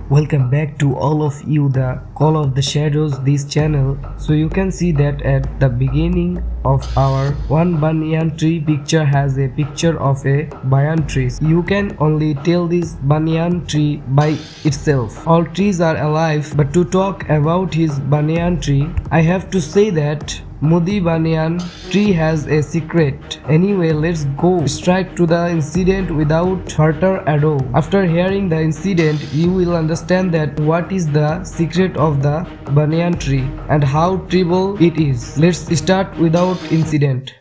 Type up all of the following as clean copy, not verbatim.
Welcome back to all of you the Call of the Shadows this channel. So you can see that at the beginning of our one banyan tree picture has a picture of a banyan tree. You can only tell this banyan tree by itself. All trees are alive, but to talk about his banyan tree, I have to say that Modi banyan tree has a secret. Anyway, let's go straight to the incident without further ado. After hearing the incident, you will understand that what is the secret of the banyan tree and how terrible it is. Let's start without incident.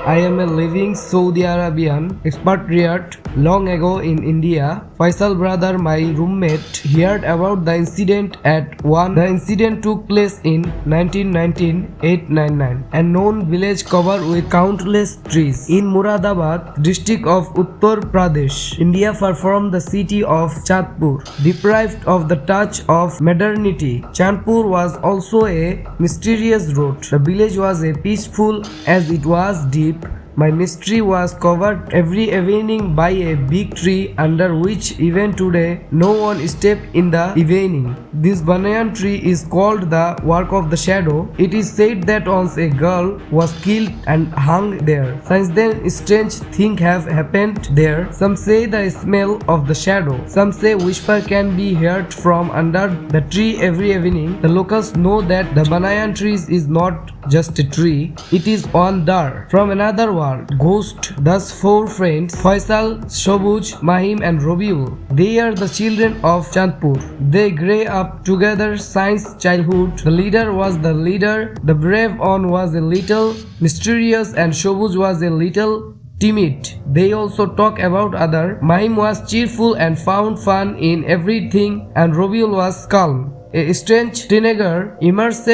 I am a living Saudi Arabian expatriate long ago in India. Faisal brother, my roommate, heard about the incident at one. The incident took place in 1919-899, a known village covered with countless trees in Muradabad, district of Uttar Pradesh, India, far from the city of Chandpur. Deprived of the touch of modernity, Chandpur was also a mysterious road. The village was as peaceful as it was deep. My mystery was covered every evening by a big tree under which even today no one stepped in the evening. This banyan tree is called the work of the shadow. It is said that once a girl was killed and hung there. Since then strange things have happened there. Some say the smell of the shadow. Some say whisper can be heard from under the tree every evening. The locals know that the banyan tree is not just a tree, it is one dar from another world. Ghost. Thus four friends, Faisal, Shobuj, Mahim and Robiul. They are the children of Chandpur. They grew up together since childhood. The leader was the leader, the brave one was a little mysterious and Shobuj was a little timid. They also talk about other. Mahim was cheerful and found fun in everything and Robiul was calm. A strange teenager immersed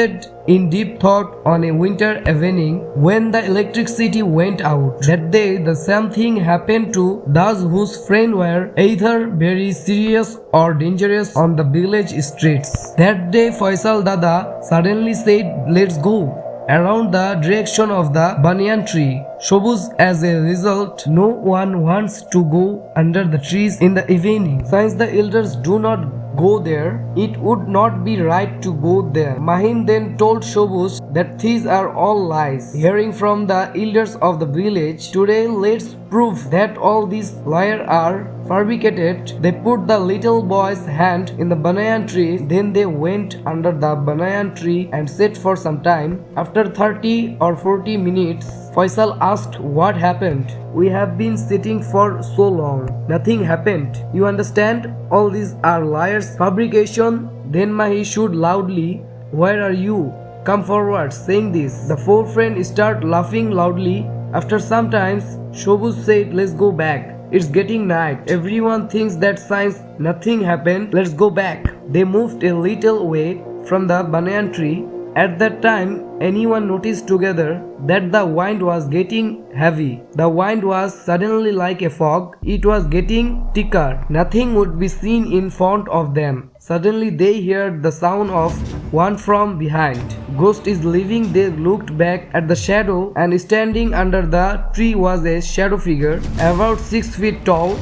in deep thought on a winter evening when the electricity went out. That day, the same thing happened to those whose friends were either very serious or dangerous on the village streets. That day, Faisal Dada suddenly said, "Let's go," around the direction of the banyan tree. Shobuz, as a result, no one wants to go under the trees in the evening. Since the elders do not go there, it would not be right to go there. Mahim then told Shobuz that these are all lies. Hearing from the elders of the village, today let's prove that all these lies are fabricated. They put the little boy's hand in the banyan tree, then they went under the banyan tree and sat for some time. After 30 or 40 minutes, Faisal asked what happened. "We have been sitting for so long. Nothing happened. You understand? All these are liars, fabrication." Then Mahi shouted loudly, "Where are you? Come forward." Saying this, the four friends start laughing loudly. After some time, Shobuz said, "Let's go back. It's getting night. Everyone thinks that since nothing happened, let's go back." They moved a little way from the banyan tree. At that time, anyone noticed together that the wind was getting heavy. The wind was suddenly like a fog. It was getting thicker. Nothing would be seen in front of them. Suddenly they heard the sound of one from behind. Ghost is leaving. They looked back at the shadow, and standing under the tree was a shadow figure about 6 feet tall,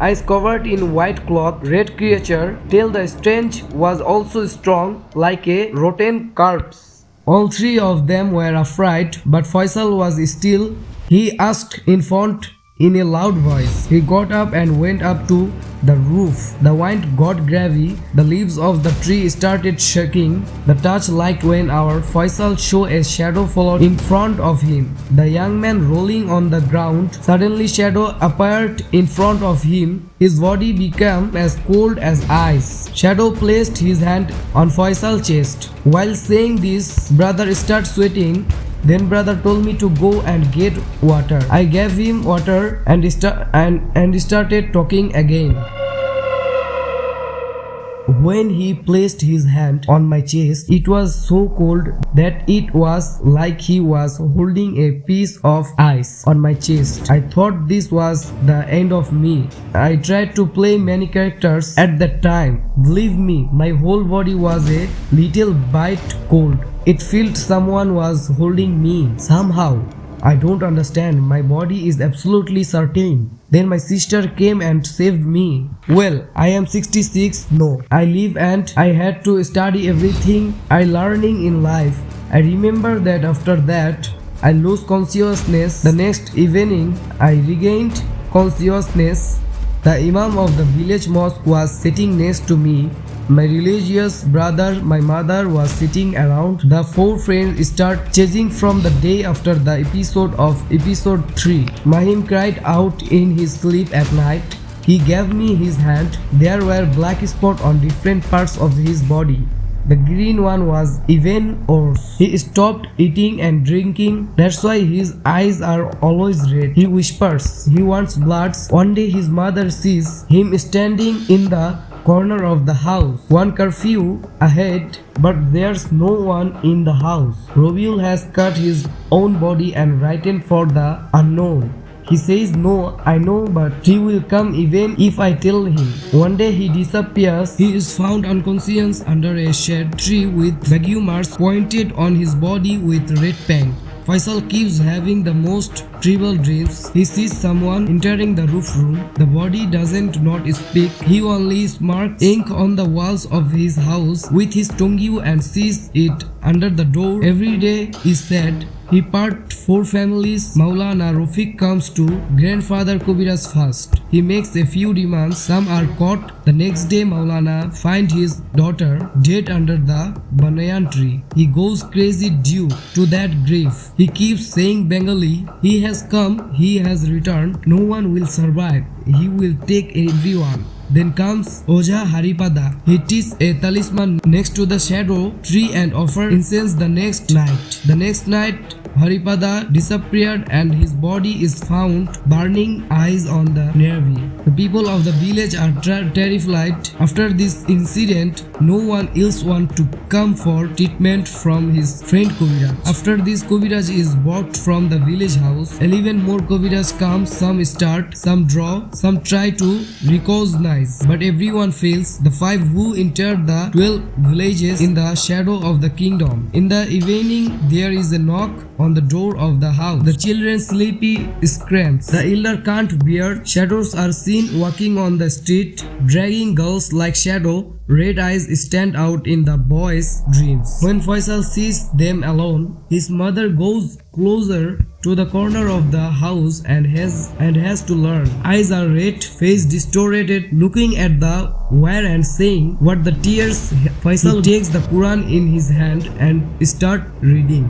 eyes covered in white cloth, red creature. Till the stench was also strong like a rotten corpse. All three of them were afraid, but Faisal was still. He asked in front in a loud voice. He got up and went up to the roof. The wind got gravy. The leaves of the tree started shaking. The touch like when our Faisal saw a shadow followed in front of him. The young man rolling on the ground. Suddenly shadow appeared in front of him. His body became as cold as ice. Shadow placed his hand on Faisal's chest. While saying this, brother started sweating. Then brother told me to go and get water. I gave him water and started talking again. When he placed his hand on my chest, it was so cold that it was like he was holding a piece of ice on my chest. I thought this was the end of me. I tried to play many characters at that time. Believe me, my whole body was a little bit cold. It felt someone was holding me somehow. I don't understand. My body is absolutely certain. Then my sister came and saved me. Well, I am 66. No, I live and I had to study everything I learning in life. I remember that after that, I lost consciousness. The next evening, I regained consciousness. The Imam of the village mosque was sitting next to me. My religious brother, my mother was sitting around. The four friends start chasing from the day after the episode of episode 3. Mahim cried out in his sleep at night. He gave me his hand. There were black spots on different parts of his body. The green one was even worse. He stopped eating and drinking. That's why his eyes are always red. He whispers. He wants blood. One day his mother sees him standing in the corner of the house. One curfew ahead, but there's no one in the house. Robiul has cut his own body and written for the unknown. He says no, I know, but he will come even if I tell him. One day he disappears. He is found unconscious under a shade tree with vague marks pointed on his body with red paint. Faisal keeps having the most terrible dreams. He sees someone entering the roof room. The body doesn't not speak. He only smirks ink on the walls of his house with his tongue and sees it under the door. Every day is sad. He part 4 families. Maulana Rafiq comes to grandfather Kubira's first. He makes a few demands. Some are caught. The next day Maulana finds his daughter dead under the banyan tree. He goes crazy due to that grief. He keeps saying Bengali. He has come. He has returned. No one will survive. He will take everyone. Then comes Oja Haripada. He teaches a talisman next to the shadow tree and offers incense the next night. The next night, Haripada disappeared and his body is found burning eyes on the navy. The people of the village are terrified. After this incident, no one else wants to come for treatment from his friend Kubiraj. After this, Kubiraj is walked from the village house. 11 more Kubiraj come. Some start, some draw, some try to recognize, but everyone fails. The 5 who entered the 12 villages in the shadow of the kingdom. In the evening, there is a knock on the door of the house. The children sleepy screams. The elder can't bear. Shadows are seen walking on the street, dragging girls like shadow. Red eyes stand out in the boy's dreams. When Faisal sees them alone, his mother goes closer to the corner of the house and has to learn. Eyes are red, face distorted, looking at the wire and saying what the tears. Faisal takes the Quran in his hand and start reading.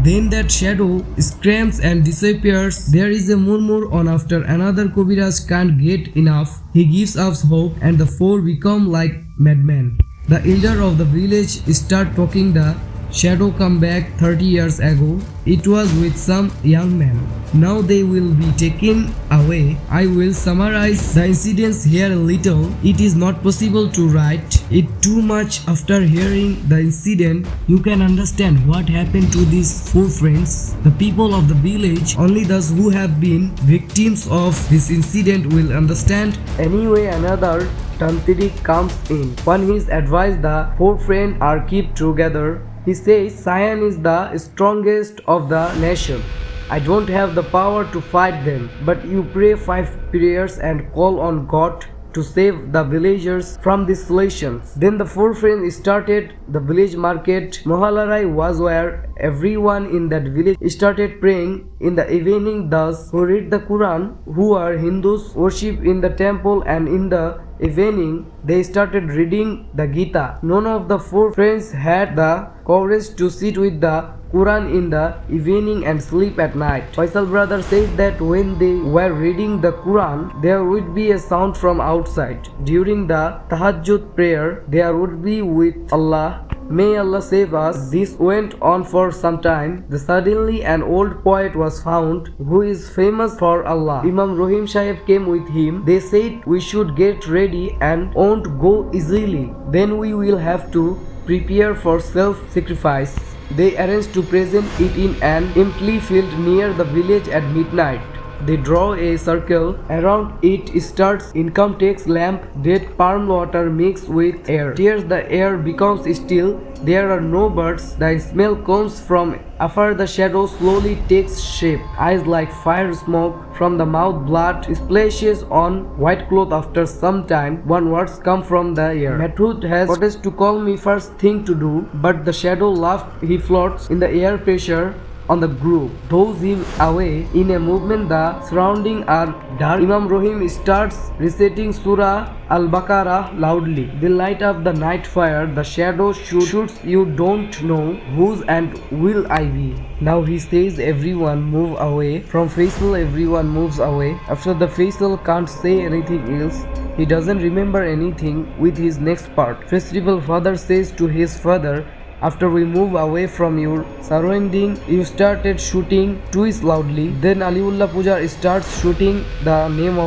Then that shadow screams and disappears. There is a murmur on after another. Kubiraj can't get enough. He gives up hope and the 4 become like madmen. The elder of the village start talking. The shadow come back 30 years ago. It was with some young man. Now they will be taken away. I will summarize the incidents here a little. It is not possible to write it too much. After hearing the incident, you can understand what happened to these 4 friends. The people of the village, only those who have been victims of this incident will understand. Anyway, another Tantric comes in. When he is advised, the 4 friends are kept together. He says Sion is the strongest of the nation. I don't have the power to fight them, but you pray 5 prayers and call on God to save the villagers from these solutions. Then the 4 friends started the village market. Mohalarai was where everyone in that village started praying. In the evening, those who read the Quran, who are Hindus, worship in the temple, and in the evening they started reading the Gita. None of the 4 friends had the courage to sit with the Quran in the evening and sleep at night. Faisal brother said that when they were reading the Quran, there would be a sound from outside. During the Tahajjud prayer, there would be with Allah May Allah save us. This went on for some time. Suddenly an old poet was found who is famous for Allah. Imam Rahim Sahib came with him. They said we should get ready and won't go easily. Then we will have to prepare for self-sacrifice. They arranged to present it in an empty field near the village at midnight. They draw a circle around it, starts income tax lamp, dead palm water mixed with air. Tears the air becomes still. There are no birds. The smell comes from afar. The shadow slowly takes shape. Eyes like fire smoke. From the mouth blood splashes on white cloth. After some time, one words come from the air. Mathud has protested to call me first thing to do, but the shadow laughed. He floats in the air pressure on the group. Those him away in a movement. The surroundings are dark. Imam Rahim starts reciting Surah Al-Baqarah loudly. They light up the night fire. The shadow shoots. You don't know whose and will I be. Now he says everyone move away. From Faisal everyone moves away. After the Faisal can't say anything else. He doesn't remember anything with his next part. Festival father says to his father, after we move away from your surrounding, you started shooting twice loudly. Then Aliullah Pujar starts shooting the name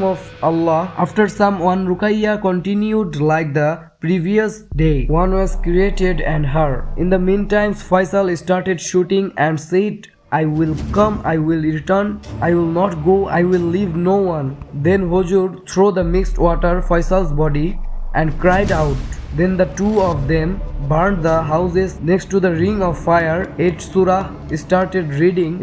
of Allah. After someone, Ruqayya continued like the previous day. One was created and her. In the meantime, Faisal started shooting and said, I will come, I will return, I will not go, I will leave no one. Then Hujur threw the mixed water Faisal's body and cried out. Then the two of them burned the houses next to the ring of fire. 8 surah started reading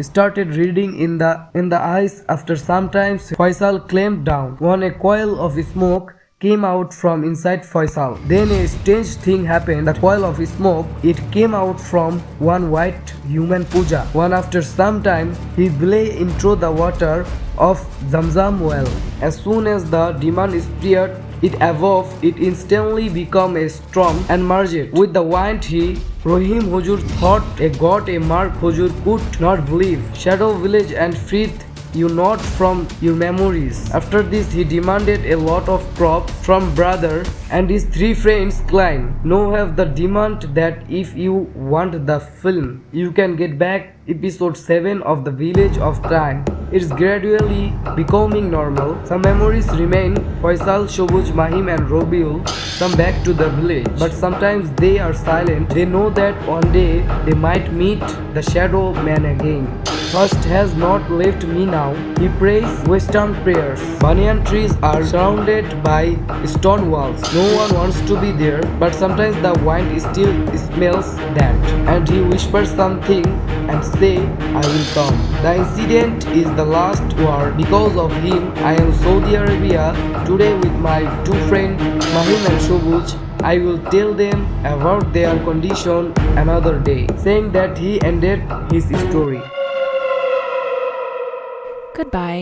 in the eyes. After some time Faisal clamped down. When a coil of smoke came out from inside Faisal. Then a strange thing happened. The coil of smoke, it came out from one white human puja. One after some time he lay into the water of Zamzam well. As soon as the demand spread, it evolved, it instantly became a storm and merged with the wind. Rahim Hujur thought a god, a mark Hujur could not believe. Shadow village and freed you not from your memories. After this he demanded a lot of crops from brother and his 3 friends clan. Now have the demand that if you want the film, you can get back episode 7 of the Village of Time. It's gradually becoming normal. Some memories remain. Faisal, Shobuj, Mahim and Robiul come back to the village, but sometimes they are silent. They know that one day they might meet the shadow man again. First has not left me now. He prays Western prayers. Banyan trees are surrounded by stone walls. No one wants to be there, but sometimes the wind still smells that. And he whispers something and say, I will come. The incident is the last war. Because of him, I am Saudi Arabia today with my 2 friends Mahim and Shobuj. I will tell them about their condition another day. Saying that he ended his story. Goodbye.